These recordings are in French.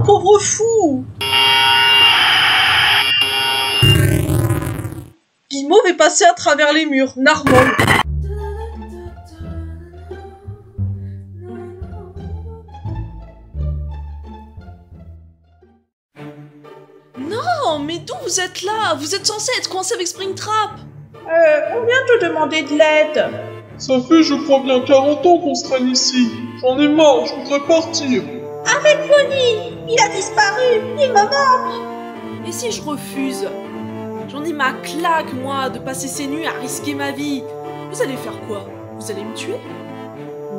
pauvre fou! Guimauve est passé à travers les murs, Narmol. Non, mais d'où vous êtes là? Vous êtes censé être coincé avec Springtrap. On vient te demander de l'aide. Ça fait, je crois bien 40 ans qu'on se traîne ici. J'en ai marre, je voudrais partir. Arrête, Bonnie! Il a disparu! Il me manque! Et si je refuse? J'en ai ma claque, moi, de passer ces nuits à risquer ma vie. Vous allez faire quoi? Vous allez me tuer?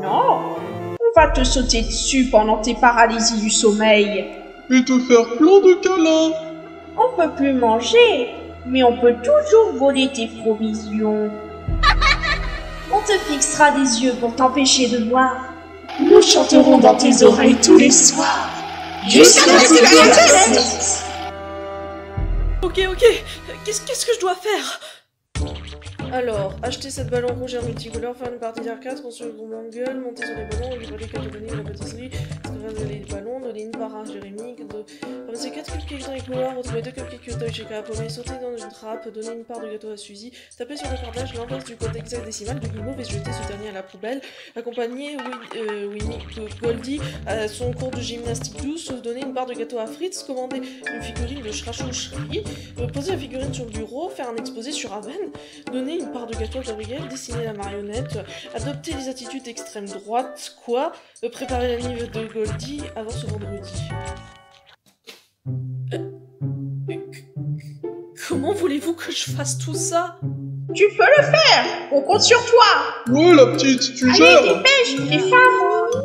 Non! On va te sauter dessus pendant tes paralysies du sommeil. Et te faire plein de câlins. On peut plus manger, mais on peut toujours voler tes provisions. On te fixera des yeux pour t'empêcher de voir. Nous chanterons dans tes oreilles tous les soirs. Jusqu'à ce que tu acceptes. Ok, qu'est-ce que je dois faire? Alors, acheter 7 ballons rouges et en multicouleur, faire une partie d'arcade, construire une grande gueule, monter sur les ballons, livrer les cadeaux de la pâtisserie, donner les ballons, donner une part à Jérémy, ramasser 4 cupcakes dans les couloirs, retrouver 2 cupcakes au toy chez Capomé, sauter dans une trappe, donner une part de gâteau à Suzy, taper sur le cordage l'inverse du code hexadécimal de Guimauve et jeter ce dernier à la poubelle, accompagner Winnie Goldie à son cours de gymnastique douce, donner une part de gâteau à Fritz, commander une figurine de Schrachoucherie, poser la figurine sur le bureau, faire un exposé sur Aven, donner une part de gâteau à Gabriel, dessiner la marionnette, adopter les attitudes d'extrême droite, préparer la nive de Goldie avant ce vendredi. Comment voulez-vous que je fasse tout ça? Tu peux le faire! On compte sur toi! Ouais, la petite, tu gères. Allez, dépêche! Les femmes!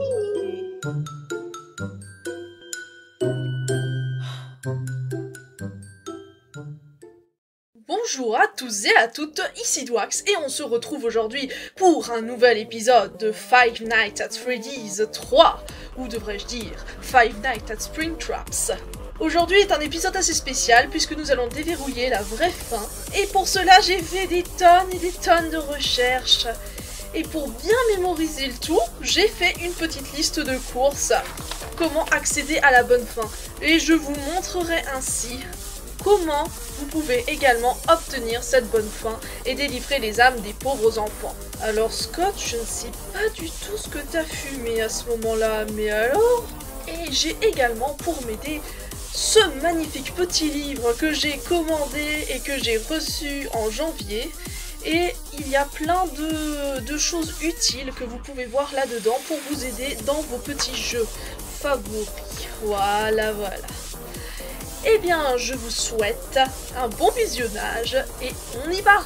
Bonjour à tous et à toutes, ici Dwax et on se retrouve aujourd'hui pour un nouvel épisode de Five Nights at Freddy's 3, ou devrais-je dire Five Nights at Springtraps. Aujourd'hui est un épisode assez spécial puisque nous allons déverrouiller la vraie fin et pour cela j'ai fait des tonnes et des tonnes de recherches. Et pour bien mémoriser le tout, j'ai fait une petite liste de courses, comment accéder à la bonne fin. Et je vous montrerai ainsi comment vous pouvez également obtenir cette bonne fin et délivrer les âmes des pauvres enfants. Alors Scott, je ne sais pas du tout ce que t'as fumé à ce moment-là, mais alors... Et j'ai également pour m'aider ce magnifique petit livre que j'ai commandé et que j'ai reçu en janvier. Et il y a plein de choses utiles que vous pouvez voir là-dedans pour vous aider dans vos petits jeux favoris. Voilà. Eh bien, je vous souhaite un bon visionnage et on y va!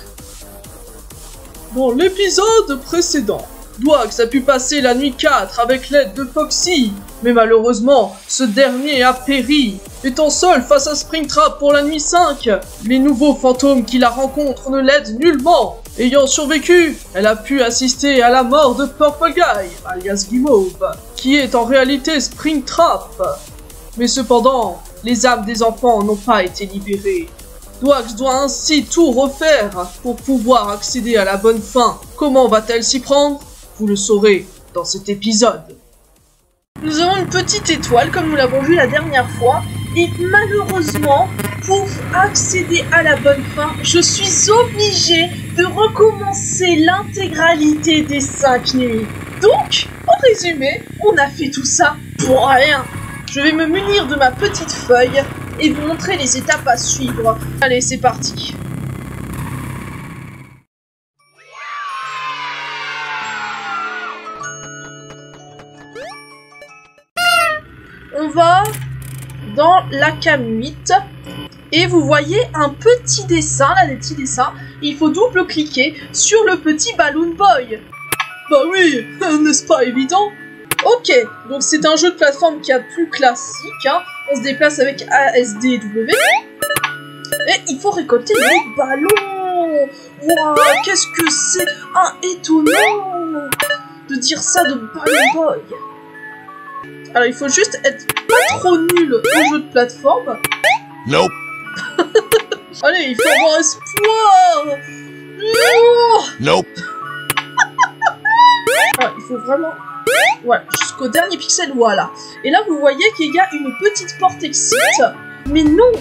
Dans l'épisode précédent, Dwax a pu passer la nuit 4 avec l'aide de Foxy, mais malheureusement, ce dernier a péri. Étant seul face à Springtrap pour la nuit 5, les nouveaux fantômes qui la rencontrent ne l'aident nullement. Ayant survécu, elle a pu assister à la mort de Purple Guy, alias Guimauve, qui est en réalité Springtrap. Mais cependant, les âmes des enfants n'ont pas été libérées. Dwax doit ainsi tout refaire pour pouvoir accéder à la bonne fin. Comment va-t-elle s'y prendre? Vous le saurez dans cet épisode. Nous avons une petite étoile comme nous l'avons vu la dernière fois. Et malheureusement, pour accéder à la bonne fin, je suis obligée de recommencer l'intégralité des 5 nuits. Donc, en résumé, on a fait tout ça pour rien. Je vais me munir de ma petite feuille et vous montrer les étapes à suivre. Allez, c'est parti. On va dans la cam 8 et vous voyez un petit dessin, là des petits dessins. Il faut double-cliquer sur le petit Balloon Boy. Bah oui, n'est-ce pas évident? Ok, donc c'est un jeu de plateforme qui est plus classique, hein. On se déplace avec ASDW. Et il faut récolter les ballons. Waouh, qu'est-ce que c'est étonnant de dire ça de Balloon Boy. Alors il faut juste être pas trop nul au jeu de plateforme. Nope. Allez, il faut avoir espoir. Nope. Ah, il faut vraiment Voilà, jusqu'au dernier pixel, voilà. Et là, vous voyez qu'il y a une petite porte exit. Mais non!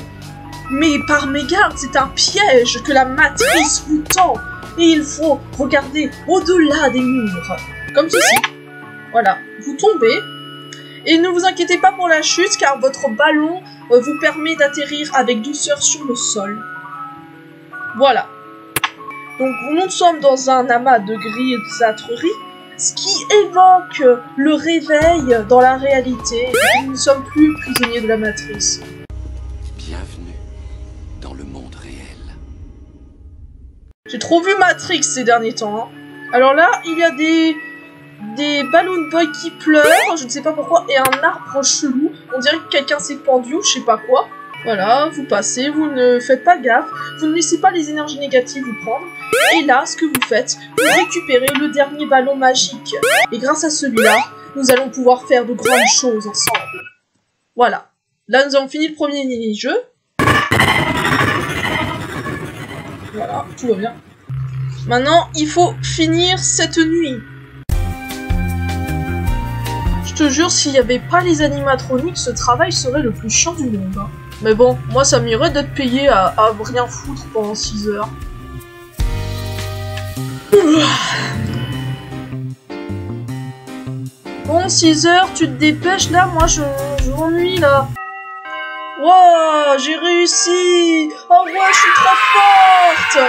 Mais par mégarde, c'est un piège que la matrice vous tend. Et il faut regarder au-delà des murs. Comme ceci. Voilà, vous tombez. Et ne vous inquiétez pas pour la chute, car votre ballon vous permet d'atterrir avec douceur sur le sol. Voilà. Donc nous sommes dans un amas de grisâtrerie, ce qui évoque le réveil dans la réalité. Et nous ne sommes plus prisonniers de la matrice. Bienvenue dans le monde réel. J'ai trop vu Matrix ces derniers temps. Hein. Alors là, il y a des Balloon Boy qui pleurent, je ne sais pas pourquoi, et un arbre chelou. On dirait que quelqu'un s'est pendu ou je sais pas quoi. Voilà, vous passez, vous ne faites pas gaffe, vous ne laissez pas les énergies négatives vous prendre. Et là, ce que vous faites, vous récupérez le dernier ballon magique. Et grâce à celui-là, nous allons pouvoir faire de grandes choses ensemble. Voilà. Là, nous avons fini le premier mini-jeu. Voilà, tout va bien. Maintenant, il faut finir cette nuit. Je te jure, s'il n'y avait pas les animatroniques, ce travail serait le plus chiant du monde. Hein. Mais bon, moi ça m'irait d'être payé à rien foutre pendant 6 heures. Bon, 6 heures, tu te dépêches là, moi je m'ennuie là. Wow, j'ai réussi! Oh ouais, je suis trop forte!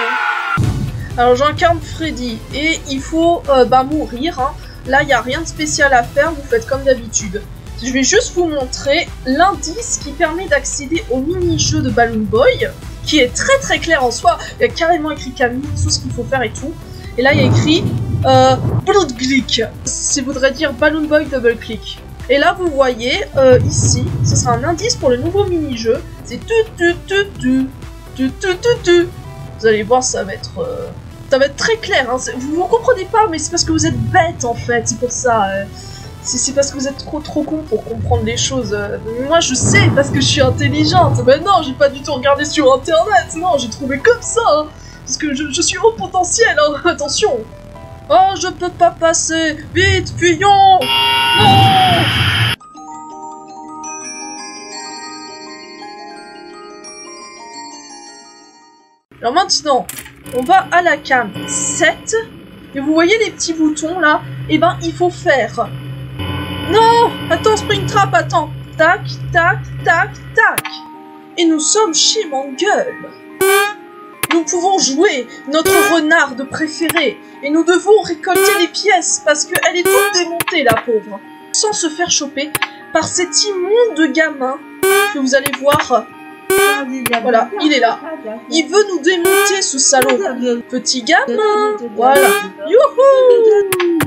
Alors j'incarne Freddy, et il faut mourir, hein. Là, il n'y a rien de spécial à faire, vous faites comme d'habitude. Je vais juste vous montrer l'indice qui permet d'accéder au mini-jeu de Balloon Boy, qui est très très clair en soi. Il y a carrément écrit Camille, tout ce qu'il faut faire et tout. Et là, il y a écrit Blood Click. Ça voudrait dire Balloon Boy Double Click. Et là, vous voyez, ici, ce sera un indice pour le nouveau mini-jeu. C'est tu. Vous allez voir, ça va être très clair, hein. Vous comprenez pas, mais c'est parce que vous êtes bête en fait, c'est pour ça. C'est parce que vous êtes trop con pour comprendre les choses. Moi je sais parce que je suis intelligente. Mais non, j'ai pas du tout regardé sur internet, non, j'ai trouvé comme ça. Hein. Parce que je suis haut potentiel, hein. Attention. Oh, je peux pas passer. Vite, fuyons. Non. Alors maintenant, on va à la cam 7, et vous voyez les petits boutons là, et ben il faut faire. Non, attends Springtrap, attends. Tac, tac, tac, tac. Et nous sommes chez Mangueule. Nous pouvons jouer notre renarde préférée, et nous devons récolter les pièces, parce qu'elle est toute démontée la pauvre. Sans se faire choper par cet immonde gamin que vous allez voir. Voilà, il est là. Il veut nous démonter, ce salaud. Petit gamin. Voilà. Youhou.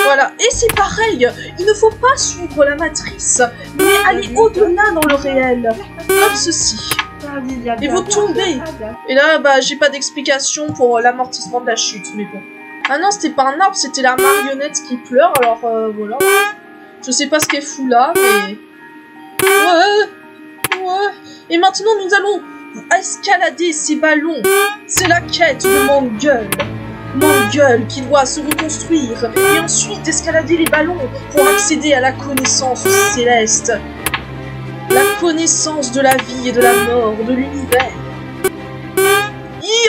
Voilà, et c'est pareil. Il ne faut pas suivre la matrice, mais aller au-delà dans le réel. Comme ceci. Et vous tombez. Et là, bah, j'ai pas d'explication pour l'amortissement de la chute, mais bon. Ah non, c'était pas un arbre, c'était la marionnette qui pleure, alors voilà. Je sais pas ce qu'elle fout là, mais... Ouais. Et maintenant, nous allons escalader ces ballons. C'est la quête de Mangueule. Mangueule qui doit se reconstruire et ensuite escalader les ballons pour accéder à la connaissance céleste. La connaissance de la vie et de la mort, de l'univers.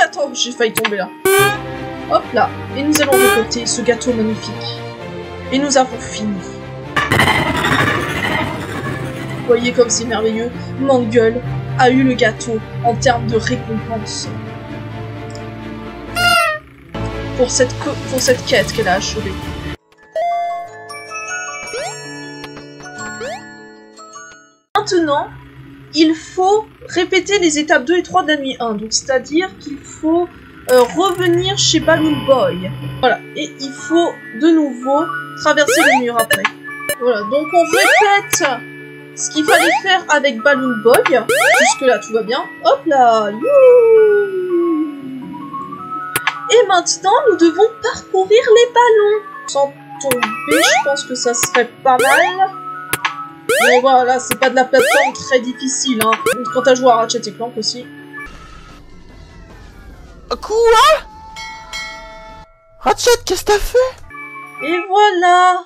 Attends, j'ai failli tomber là. Hop là. Et nous allons récolter ce gâteau magnifique. Et nous avons fini. Vous voyez comme c'est merveilleux. Mangueule a eu le gâteau en termes de récompense. Pour cette quête qu'elle a achevée. Maintenant, il faut répéter les étapes 2 et 3 de la nuit 1. Donc, c'est-à-dire qu'il faut revenir chez Balloon Boy. Voilà. Et il faut de nouveau traverser le mur après. Voilà. Donc, on répète ce qu'il fallait faire avec Balloon Boy. Jusque là, tout va bien. Hop là. Youhou. Et maintenant, nous devons parcourir les ballons. Sans tomber, je pense que ça serait pas mal. Mais voilà, c'est pas de la plateforme très difficile, hein. Quand t'as joué à Ratchet & Clank aussi. Quoi? Ratchet, qu'est-ce que t'as fait? Et voilà!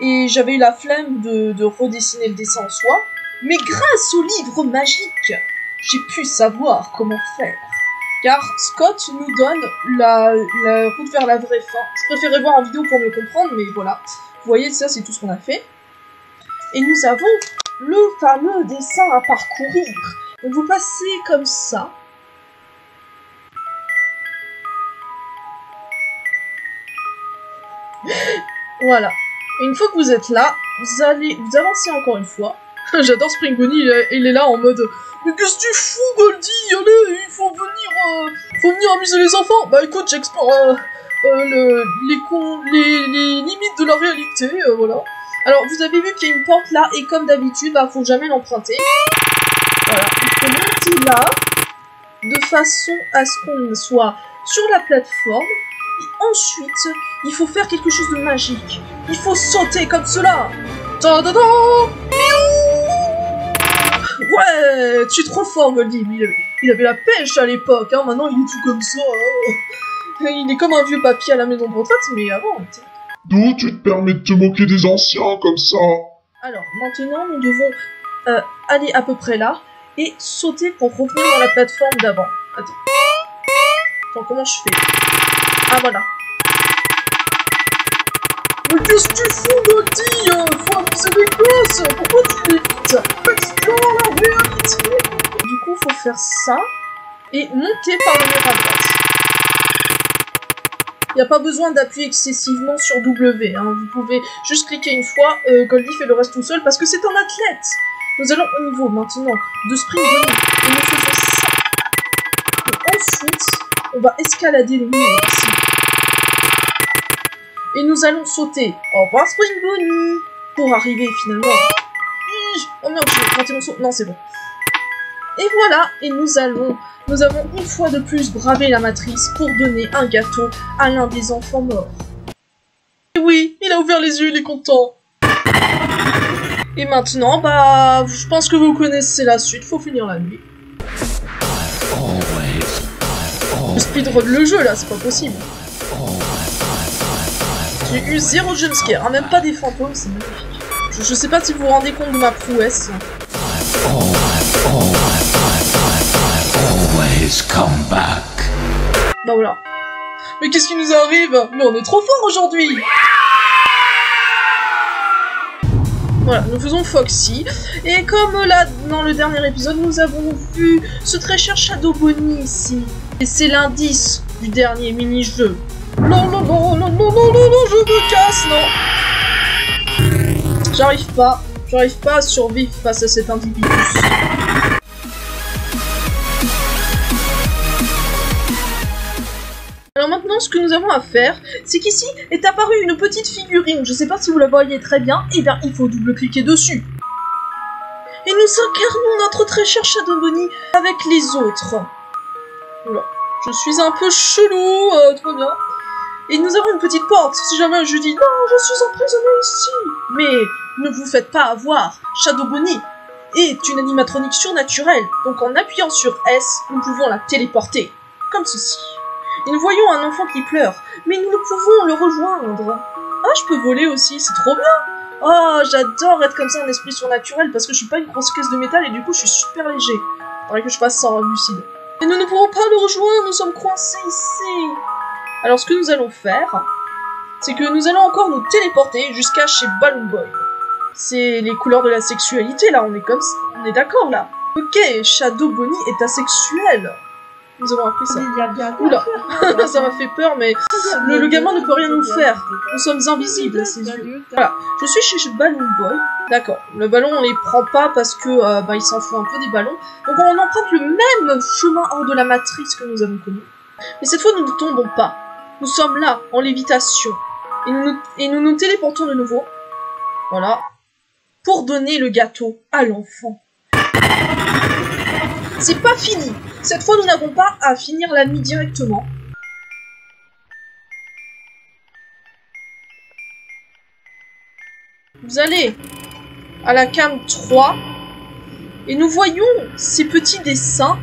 et j'avais eu la flemme de redessiner le dessin en soi. Mais grâce au livre magique, j'ai pu savoir comment faire. Car Scott nous donne la route vers la vraie fin. Je préférais voir en vidéo pour mieux comprendre, mais voilà. Vous voyez, ça c'est tout ce qu'on a fait. Et nous avons le fameux dessin à parcourir. Donc vous passez comme ça. Voilà. Et une fois que vous êtes là, vous avancez encore une fois. J'adore Spring Bonnie, il est là en mode « Mais qu'est-ce que tu fous, Goldie? Allez, il faut venir amuser les enfants !» Bah écoute, j'explore les limites de la réalité, voilà. Alors, vous avez vu qu'il y a une porte là, et comme d'habitude, bah faut jamais l'emprunter. Voilà, il faut monter là, de façon à ce qu'on soit sur la plateforme, et ensuite, il faut faire quelque chose de magique. Il faut sauter comme cela. Ta-da-da! Ouais, tu es trop fort, Goldie. Il avait la pêche à l'époque, hein. Maintenant il est tout comme ça. Hein. Il est comme un vieux papy à la maison de retraite, mais avant... D'où tu te permets de te moquer des anciens comme ça? Alors, maintenant, nous devons aller à peu près là et sauter pour revenir dans la plateforme d'avant. Attends, comment je fais? Ah, voilà. Mais qu'est-ce que tu fous, Goldie? Faut amuser les gosses. Pourquoi tu l'évites? Explore la réalité. Du coup, faut faire ça et monter par le mur à droite. Il n'y a pas besoin d'appuyer excessivement sur W, hein. Vous pouvez juste cliquer une fois, Goldie fait le reste tout seul parce que c'est un athlète. Nous allons au niveau maintenant de Spring Bonnie et nous faisons ça. Et ensuite, on va escalader les murs ici. Et nous allons sauter. Au revoir Spring Bonnie. Pour arriver finalement. Oh merde, j'ai raté mon saut. Non, c'est bon. Et voilà, et nous avons une fois de plus bravé la matrice pour donner un gâteau à l'un des enfants morts. Et oui, il a ouvert les yeux, il est content. Et maintenant, bah, je pense que vous connaissez la suite, faut finir la nuit. Je speedrun le jeu là, c'est pas possible. J'ai eu 0 jumpscare, hein, même pas des fantômes, c'est magnifique. Je sais pas si vous vous rendez compte de ma prouesse. Come back. Bah voilà. Mais qu'est-ce qui nous arrive? Mais on est trop fort aujourd'hui. Voilà, nous faisons Foxy. Et comme là, dans le dernier épisode, nous avons vu ce très cher Shadow Bonnie ici. Et c'est l'indice du dernier mini-jeu. Non, non, non, non, non, non, non, non, je me casse, non. J'arrive pas à survivre face à cet individu. Alors maintenant, ce que nous avons à faire, c'est qu'ici est apparue une petite figurine. Je sais pas si vous la voyez très bien. Et bien, il faut double-cliquer dessus. Et nous incarnons notre très cher Shadow Bonnie avec les autres. Voilà. Je suis un peu chelou, trop bien. Et nous avons une petite porte. Si jamais je dis « Non, je suis emprisonné ici !» Mais ne vous faites pas avoir. Shadow Bonnie est une animatronique surnaturelle. Donc en appuyant sur S, nous pouvons la téléporter. Comme ceci. Et nous voyons un enfant qui pleure, mais nous pouvons le rejoindre. Ah, je peux voler aussi, c'est trop bien. Oh, j'adore être comme ça, un esprit surnaturel, parce que je suis pas une grosse caisse de métal et du coup je suis super léger. Faudrait que je fasse ça en lucide. Et nous ne pouvons pas le rejoindre, nous sommes coincés ici. Alors ce que nous allons faire, c'est que nous allons encore nous téléporter jusqu'à chez Balloon Boy. C'est les couleurs de la sexualité là, on est comme ça, on est d'accord là. Ok, Shadow Bonnie est asexuel. Nous avons appris ça. Oula, ça m'a fait peur, mais le gamin ne peut rien nous faire. Nous sommes invisibles à ses yeux. Voilà, je suis chez Balloon Boy. D'accord, le ballon on les prend pas parce que bah, il s'en fout un peu des ballons. Donc on emprunte le même chemin hors de la matrice que nous avons connu. Mais cette fois nous ne tombons pas. Nous sommes là, en lévitation. Et nous nous téléportons de nouveau. Voilà. Pour donner le gâteau à l'enfant. C'est pas fini. Cette fois, nous n'avons pas à finir la nuit directement. Vous allez à la cam 3 et nous voyons ces petits dessins.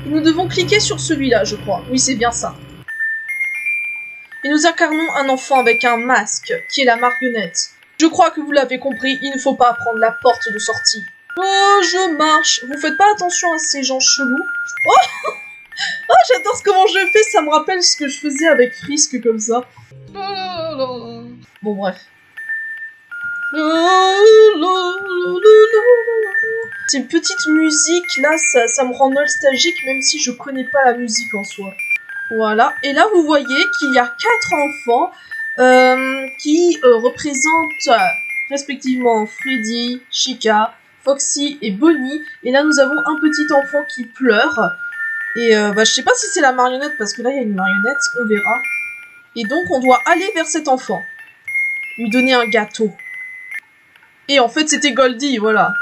Et nous devons cliquer sur celui-là, je crois. Oui, c'est bien ça. Et nous incarnons un enfant avec un masque, qui est la marionnette. Je crois que vous l'avez compris, il ne faut pas prendre la porte de sortie. Oh, je marche. Vous faites pas attention à ces gens chelous. Oh, oh, j'adore comment je fais, ça me rappelle ce que je faisais avec Frisk comme ça. Bon, bref. Ces petites musiques là, ça me rend nostalgique même si je connais pas la musique en soi. Voilà, et là vous voyez qu'il y a 4 enfants qui représentent respectivement Freddy, Chica, Foxy et Bonnie. Et là nous avons un petit enfant qui pleure. Et je sais pas si c'est la marionnette parce que là il y a une marionnette, on verra. Et donc on doit aller vers cet enfant, lui donner un gâteau. Et en fait c'était Goldie, voilà.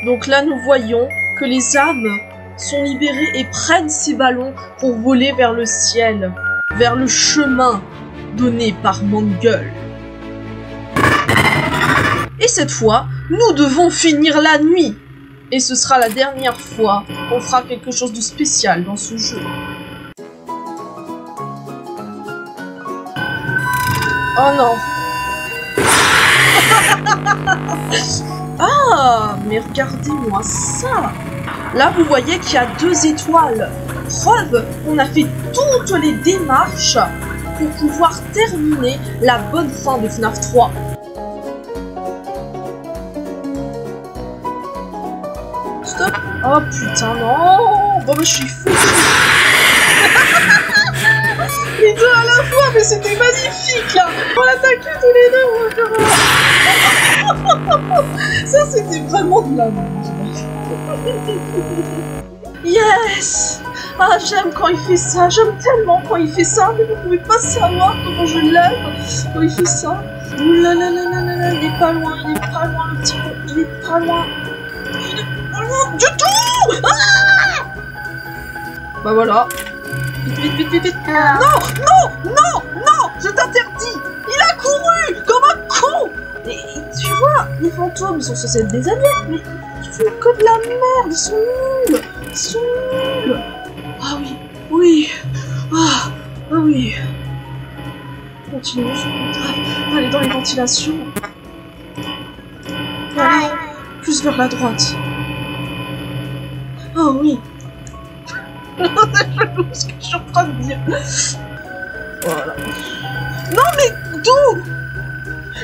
Donc là nous voyons que les âmes sont libérées et prennent ces ballons pour voler vers le ciel, vers le chemin donné par Mongul. Et cette fois, nous devons finir la nuit. Et ce sera la dernière fois qu'on fera quelque chose de spécial dans ce jeu. Oh non. Ah, mais regardez-moi ça. Là, vous voyez qu'il y a 2 étoiles. Preuve qu'on a fait toutes les démarches pour pouvoir terminer la bonne fin de FNAF 3. Stop. Oh putain, non. Bon, mais je suis fou. Les 2 à la fois, mais c'était magnifique là. On attaquait tous les 2. Ça, c'était vraiment de la merde. Yes. Ah, j'aime quand il fait ça. J'aime tellement quand il fait ça. Mais vous pouvez pas savoir comment je l'aime quand il fait ça. Ouh là là là là là là. Il est pas loin. Il est pas loin, le petit con. Il est pas loin. Il est pas loin du tout. Ah. Bah voilà. Vite, vite, vite, vite, vite. Non, non, non, non. Je t'interdis. Il a couru comme un con. Et tu vois, les fantômes, ils sont censés être des alliés, mais ils font que de la merde, ils sont nuls. Ils sont nuls. Ah oui, oui. Ah oui. Continuons ce contrat. Allez dans les ventilations. Allez, plus vers la droite. Oh oui. C'est chelou ce que je suis en train de dire. Voilà. Non mais d'où?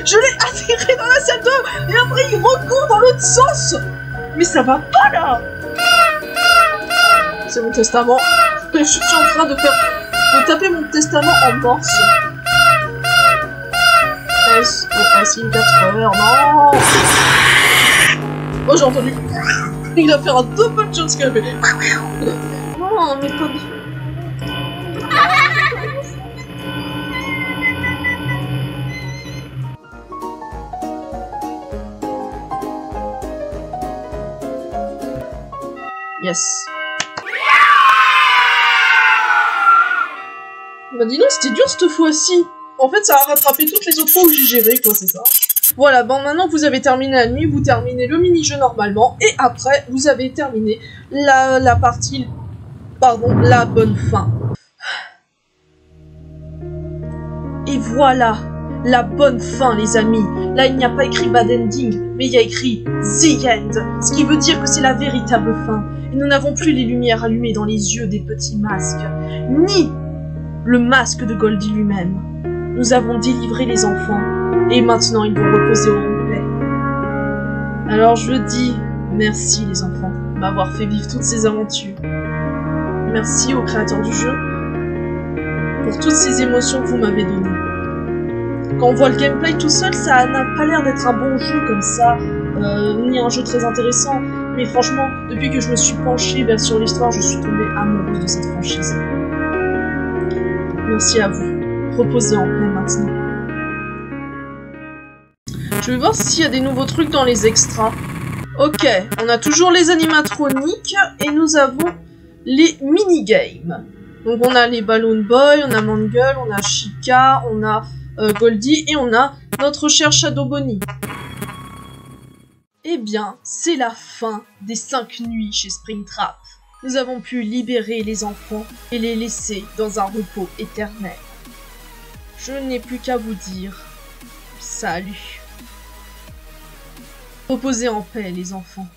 Je l'ai attiré dans la salle 2 et après il recourt dans l'autre sens. Mais ça va pas là. C'est mon testament. Je suis en train de taper mon testament en morse. SOS in 4 heures, non. Oh j'ai entendu. Il a fait un double jumpscare. Non mais pas bien. Yes. Bah dis donc, c'était dur cette fois-ci. En fait, ça a rattrapé toutes les autres fois où j'ai géré, quoi, c'est ça. Voilà, bon, maintenant que vous avez terminé la nuit, vous terminez le mini-jeu normalement, et après, vous avez terminé la partie... Pardon, la bonne fin. Et voilà, la bonne fin, les amis. Là, il n'y a pas écrit bad ending, mais il y a écrit The End, ce qui veut dire que c'est la véritable fin. Et nous n'avons plus les lumières allumées dans les yeux des petits masques, ni le masque de Goldie lui-même. Nous avons délivré les enfants, et maintenant ils vont reposer en paix. Alors je dis merci les enfants, de m'avoir fait vivre toutes ces aventures. Merci aux créateurs du jeu, pour toutes ces émotions que vous m'avez données. Quand on voit le gameplay tout seul, ça n'a pas l'air d'être un bon jeu comme ça, ni un jeu très intéressant. Mais franchement, depuis que je me suis penchée sur l'histoire, je suis tombée amoureuse de cette franchise. Merci à vous. Reposez en paix maintenant. Je vais voir s'il y a des nouveaux trucs dans les extras. Ok, on a toujours les animatroniques et nous avons les minigames. Donc on a les Balloon Boy, on a Mongul, on a Chica, on a Goldie et on a notre cher Shadow Bonnie. Eh bien, c'est la fin des 5 nuits chez Springtrap. nous avons pu libérer les enfants et les laisser dans un repos éternel. Je n'ai plus qu'à vous dire salut. Reposez en paix, les enfants.